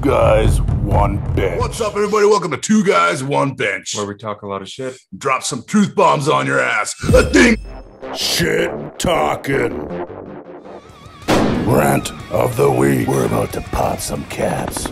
Guys, One Bench. What's up, everybody? Welcome to Two Guys, One Bench, where we talk a lot of shit. Drop some truth bombs on your ass. A ding. Shit talking. Rant of the week. We're about to pop some caps.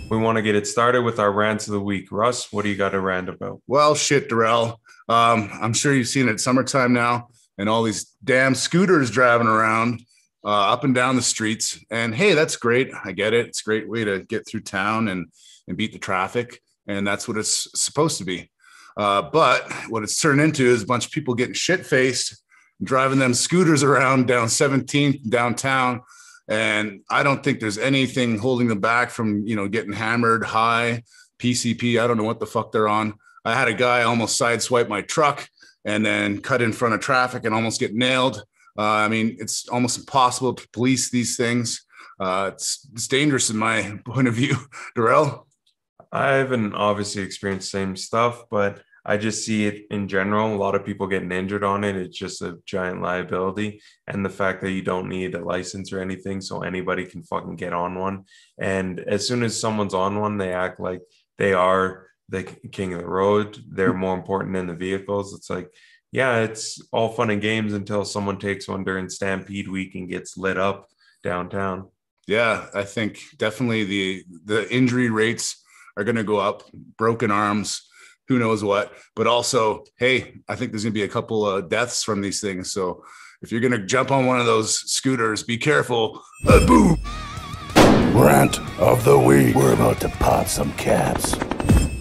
We want to get it started with our rants of the week. Russ, what do you got to rant about? Well, shit, Darrell. I'm sure you've seen it summertime now, and all these damn scooters driving around up and down the streets. And hey, that's great. I get it. It's a great way to get through town and beat the traffic. And that's what it's supposed to be. But what it's turned into is a bunch of people getting shit-faced, driving them scooters around down 17th downtown. And I don't think there's anything holding them back from, getting hammered, high, PCP. I don't know what the fuck they're on. I had a guy almost sideswipe my truck and then cut in front of traffic and almost get nailed. It's almost impossible to police these things. It's dangerous in my point of view. Darrell? I haven't obviously experienced the same stuff, but I just see it in general. A lot of people getting injured on it. It's just a giant liability. And the fact that you don't need a license or anything, so anybody can fucking get on one. And as soon as someone's on one, they act like they are the king of the road. They're more important than the vehicles. It's like, yeah, it's all fun and games until someone takes one during Stampede Week and gets lit up downtown. Yeah, I think definitely the injury rates are going to go up, broken arms, who knows what. But also, hey, I think there's going to be a couple of deaths from these things. So if you're going to jump on one of those scooters, be careful. Boom! Rant of the week. We're about to pop some caps.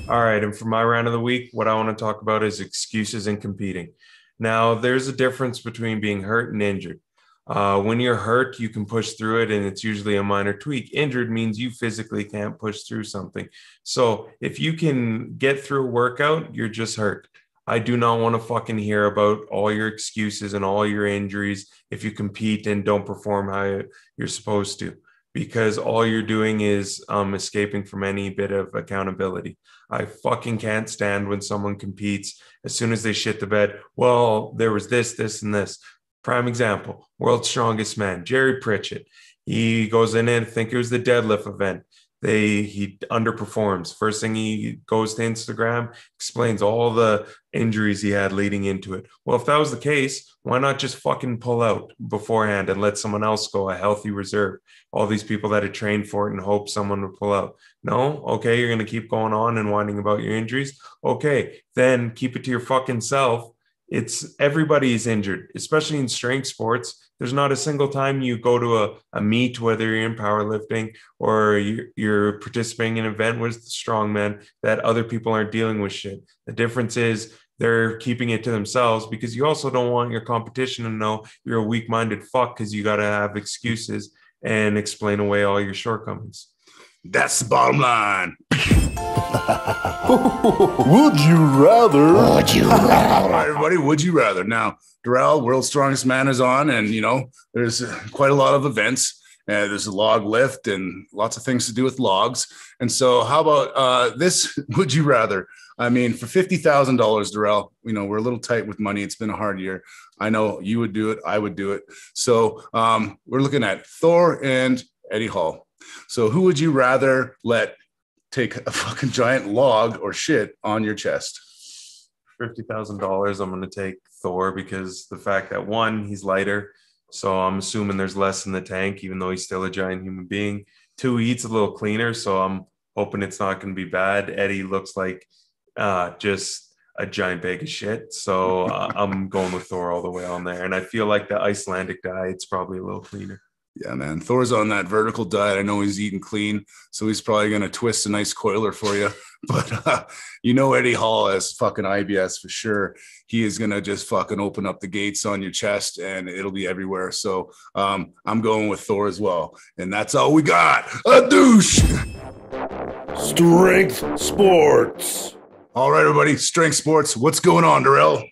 All right, and for my rant of the week, what I want to talk about is excuses in competing. Now, there's a difference between being hurt and injured. When you're hurt, you can push through it, and it's usually a minor tweak. Injured means you physically can't push through something. So if you can get through a workout, you're just hurt. I do not want to fucking hear about all your excuses and all your injuries if you compete and don't perform how you're supposed to, because all you're doing is escaping from any bit of accountability. I fucking can't stand when someone competes. As soon as they shit the bed, well, there was this, and this. Prime example, world's strongest man, Jerry Pritchett. He goes in and think it was the deadlift event. He underperforms. First thing he goes to Instagram, explains all the injuries he had leading into it. Well, if that was the case, why not just fucking pull out beforehand and let someone else go, a healthy reserve? All these people that had trained for it and hope someone would pull out. No? Okay, you're going to keep going on and whining about your injuries? Okay, then keep it to your fucking self. Everybody is injured, especially in strength sports. There's not a single time you go to a meet, whether you're in powerlifting or you're participating in an event with strongmen, that other people aren't dealing with shit. The difference is they're keeping it to themselves, because you also don't want your competition to know you're a weak-minded fuck because you got to have excuses and explain away all your shortcomings. That's the bottom line. Would you rather? Would you rather? All right, everybody, would you rather? Now, Darrell, World's Strongest Man is on, and, there's quite a lot of events. There's a log lift and lots of things to do with logs. And so how about this? Would you rather? I mean, for $50,000, Darrell, we're a little tight with money. It's been a hard year. I know you would do it. I would do it. So we're looking at Thor and Eddie Hall. So who would you rather let take a fucking giant log or shit on your chest? $50,000, I'm going to take Thor, because the fact that, one, he's lighter, so I'm assuming there's less in the tank, even though he's still a giant human being. Two, he eats a little cleaner, so I'm hoping it's not going to be bad. Eddie looks like just a giant bag of shit, so I'm going with Thor all the way on there. And I feel like the Icelandic diet's probably a little cleaner. Yeah, man. Thor's on that vertical diet. I know he's eating clean, so he's probably going to twist a nice coiler for you. But Eddie Hall has fucking IBS for sure. He is going to just fucking open up the gates on your chest, and it'll be everywhere. So I'm going with Thor as well. And that's all we got. A douche. Strength sports. All right, everybody. Strength sports. What's going on, Darrell?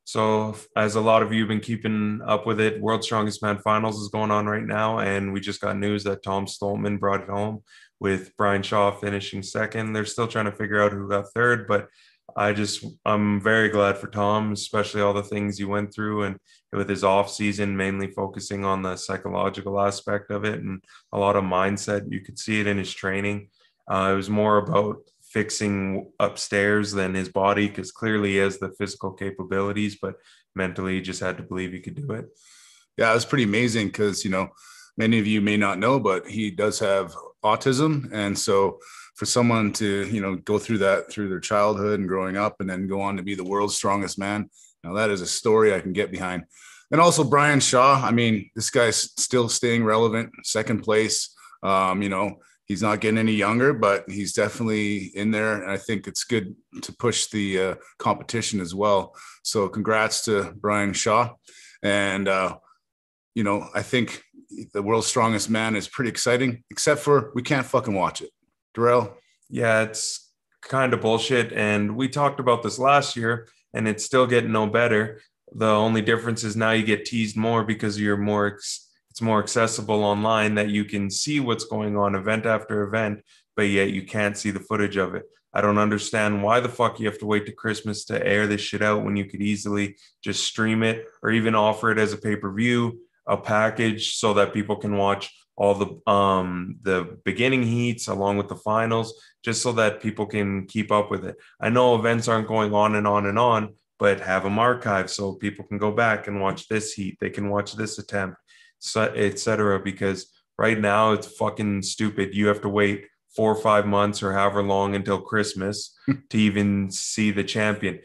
So as a lot of you have been keeping up with it, World's Strongest Man Finals is going on right now. And we just got news that Tom Stoltman brought it home with Brian Shaw finishing second. They're still trying to figure out who got third, but I'm very glad for Tom, especially all the things he went through and with his off season, mainly focusing on the psychological aspect of it and a lot of mindset. You could see it in his training. It was more about fixing upstairs than his body, because clearly he has the physical capabilities, but mentally he just had to believe he could do it. Yeah, it was pretty amazing because, many of you may not know, but he does have autism. And so for someone to, go through that through their childhood and growing up and then go on to be the world's strongest man, now that is a story I can get behind. And also Brian Shaw. I mean, this guy's still staying relevant, second place. He's not getting any younger, but he's definitely in there. And I think it's good to push the competition as well. So congrats to Brian Shaw. And, I think the world's strongest man is pretty exciting, except for we can't fucking watch it. Darrell? Yeah, it's kind of bullshit. And we talked about this last year, and it's still getting no better. The only difference is now you get teased more because you're it's more accessible online, that you can see what's going on event after event, but yet you can't see the footage of it. I don't understand why the fuck you have to wait to Christmas to air this shit out when you could easily just stream it or even offer it as a pay-per-view, a package, so that people can watch all the beginning heats along with the finals, just so that people can keep up with it. I know events aren't going on and on and on, but have them archived so people can go back and watch this heat. They can watch this attempt, etc. Because right now it's fucking stupid. You have to wait 4 or 5 months or however long until Christmas to even see the champion.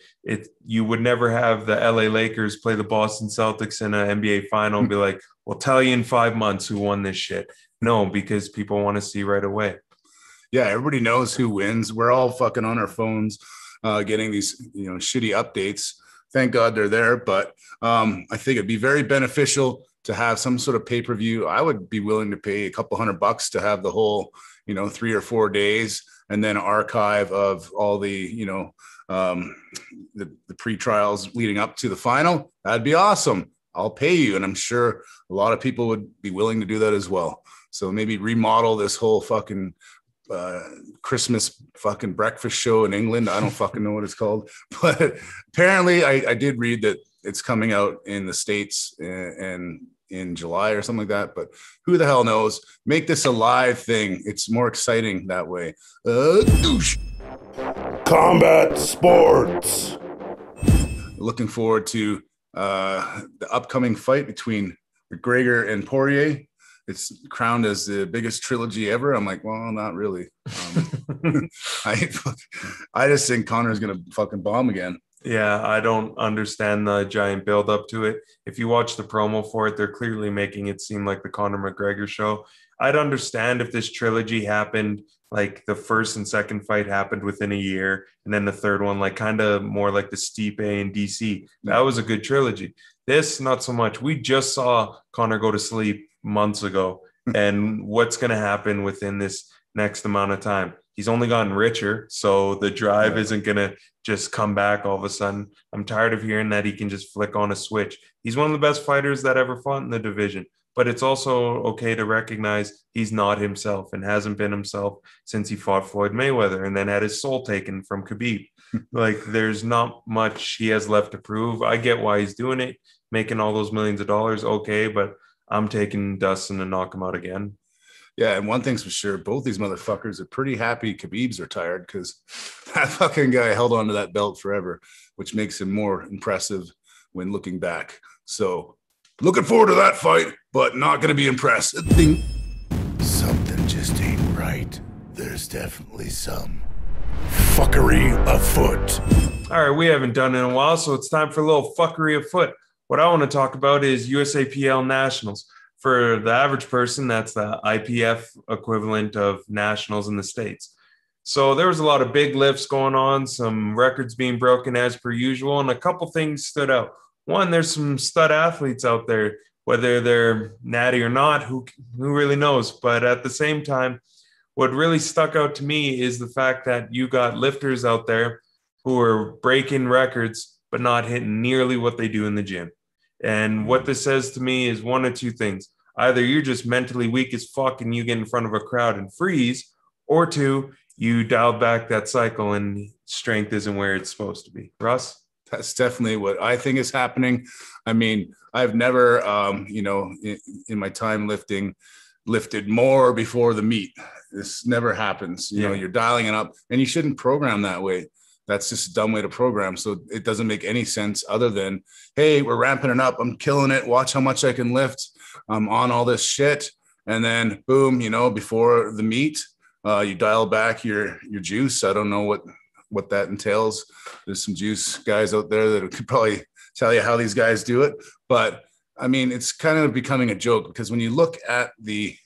You would never have the LA Lakers play the Boston Celtics in an NBA final and be like, we'll tell you in 5 months who won this shit. No, because people want to see right away. Yeah, everybody knows who wins. We're all fucking on our phones getting these shitty updates. Thank God they're there. But I think it'd be very beneficial to have some sort of pay-per-view. I would be willing to pay a couple $100 to have the whole 3 or 4 days, and then archive of all the the pre-trials leading up to the final. That'd be awesome. I'll pay you. And I'm sure a lot of people would be willing to do that as well. So maybe remodel this whole fucking Christmas fucking breakfast show in England. I don't fucking know what it's called, but apparently I did read that it's coming out in the States and in July or something like that, but who the hell knows? Make this a live thing. It's more exciting that way. Combat sports. Looking forward to the upcoming fight between McGregor and Poirier. It's crowned as the biggest trilogy ever. I'm like, well, not really. I just think Conor's gonna fucking bomb again. Yeah, I don't understand the giant build up to it. If you watch the promo for it, they're clearly making it seem like the Conor McGregor show. I'd understand if this trilogy happened, like the first and second fight happened within a year, and then the third one, like kind of more like the Stipe and DC. That was a good trilogy. This, not so much. We just saw Conor go to sleep months ago, and what's going to happen within this next amount of time? He's only gotten richer, so the drive isn't going to just come back all of a sudden. I'm tired of hearing that he can just flick on a switch. He's one of the best fighters that ever fought in the division, but it's also okay to recognize he's not himself and hasn't been himself since he fought Floyd Mayweather and then had his soul taken from Khabib. Like, there's not much he has left to prove. I get why he's doing it, making all those millions of dollars, okay, but I'm taking Dustin to knock him out again. Yeah, and one thing's for sure, both these motherfuckers are pretty happy Khabib's retired, because that fucking guy held on to that belt forever, which makes him more impressive when looking back. So looking forward to that fight, but not going to be impressed. Something just ain't right. There's definitely some fuckery afoot. All right, we haven't done it in a while, so it's time for a little fuckery afoot. What I want to talk about is USAPL Nationals. For the average person, that's the IPF equivalent of nationals in the States. So there was a lot of big lifts going on, some records being broken as per usual, and a couple things stood out. One, there's some stud athletes out there, whether they're natty or not, who really knows? But at the same time, what really stuck out to me is the fact that you got lifters out there who are breaking records, but not hitting nearly what they do in the gym. And what this says to me is one of two things. Either you're just mentally weak as fuck and you get in front of a crowd and freeze, or two, you dial back that cycle and strength isn't where it's supposed to be. Russ? That's definitely what I think is happening. I mean, I've never, in my time lifted more before the meet. This never happens. You know, you're dialing it up, and you shouldn't program that way. That's just a dumb way to program. So it doesn't make any sense other than, hey, we're ramping it up. I'm killing it. Watch how much I can lift. I'm on all this shit. And then boom, before the meet, you dial back your juice. I don't know what that entails. There's some juice guys out there that could probably tell you how these guys do it. But I mean, it's kind of becoming a joke, because when you look at the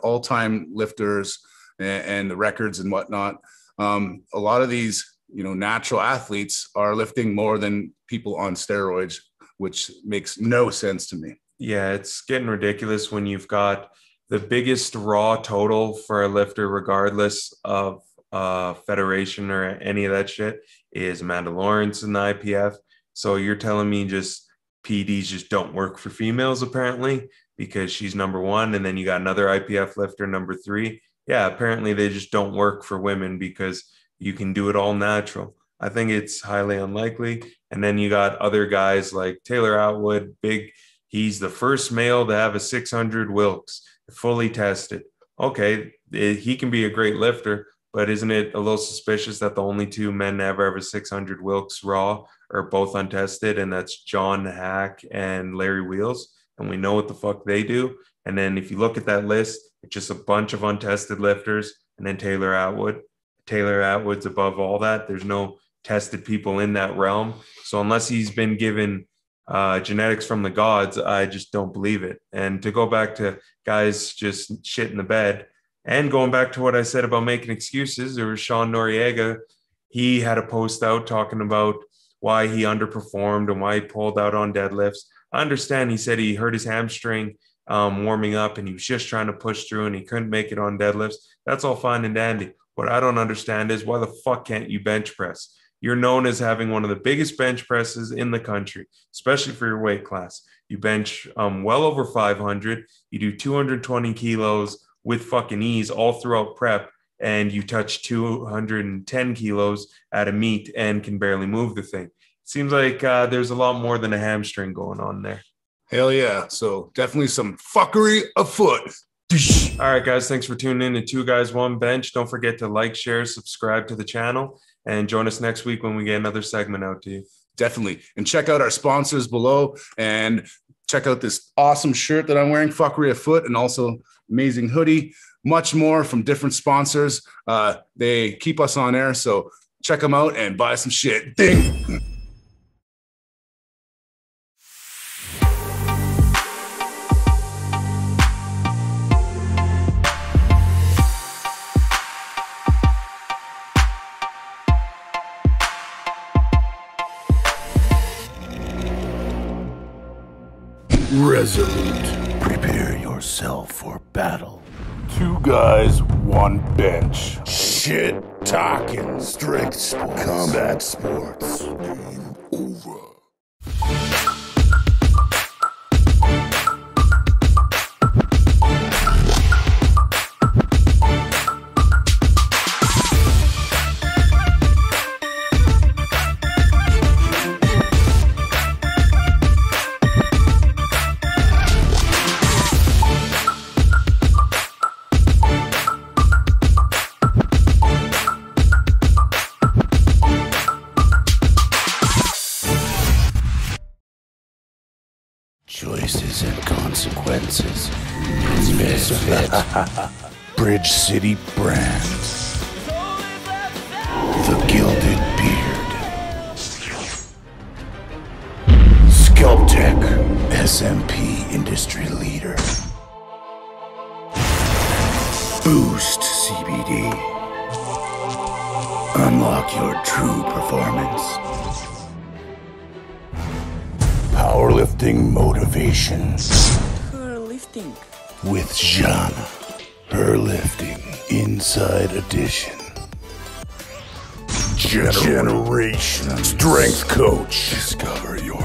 all-time lifters and the records and whatnot, a lot of these, natural athletes are lifting more than people on steroids, which makes no sense to me. Yeah, it's getting ridiculous when you've got the biggest raw total for a lifter, regardless of federation or any of that shit, is Amanda Lawrence in the IPF. So you're telling me just PEDs just don't work for females, apparently, because she's number one, and then you got another IPF lifter, number three. Yeah, apparently they just don't work for women because you can do it all natural. I think it's highly unlikely. And then you got other guys like Taylor Atwood, he's the first male to have a 600 Wilks, fully tested. Okay, he can be a great lifter, but isn't it a little suspicious that the only two men to ever have a 600 Wilks raw are both untested, and that's John Hack and Larry Wheels, and we know what the fuck they do. And then if you look at that list, it's just a bunch of untested lifters, and then Taylor Atwood. Taylor Atwood's above all that. There's no tested people in that realm. So unless he's been given genetics from the gods, I just don't believe it. And to go back to guys just shit in the bed, and going back to what I said about making excuses, there was Sean Noriega. He had a post out talking about why he underperformed and why he pulled out on deadlifts. I understand he said he hurt his hamstring warming up, and he was just trying to push through and he couldn't make it on deadlifts. That's all fine and dandy. What I don't understand is, why the fuck can't you bench press? You're known as having one of the biggest bench presses in the country, especially for your weight class. You bench well over 500. You do 220 kilos with fucking ease all throughout prep, and you touch 210 kilos at a meet and can barely move the thing. It seems like there's a lot more than a hamstring going on there. Hell yeah. So definitely some fuckery afoot. All right, guys, thanks for tuning in to Two Guys, One Bench. Don't forget to like, share, subscribe to the channel, and join us next week when we get another segment out to you. Definitely. And check out our sponsors below, and check out this awesome shirt that I'm wearing, Fuckery Afoot, and also amazing hoodie. Much more from different sponsors. They keep us on air, so check them out and buy some shit. Ding! Resolute. Prepare yourself for battle. Two guys, one bench. Shit talking. Strength sports. Combat sports. Game over. Choices and consequences. Misfit. Bridge City brand. The Gilded Beard. Sculptech. SMP industry leader. Boost CBD. Unlock your true performance. Powerlifting motivation. Her lifting. With Jana. Her lifting inside edition. Generation Strength Coach. Discover your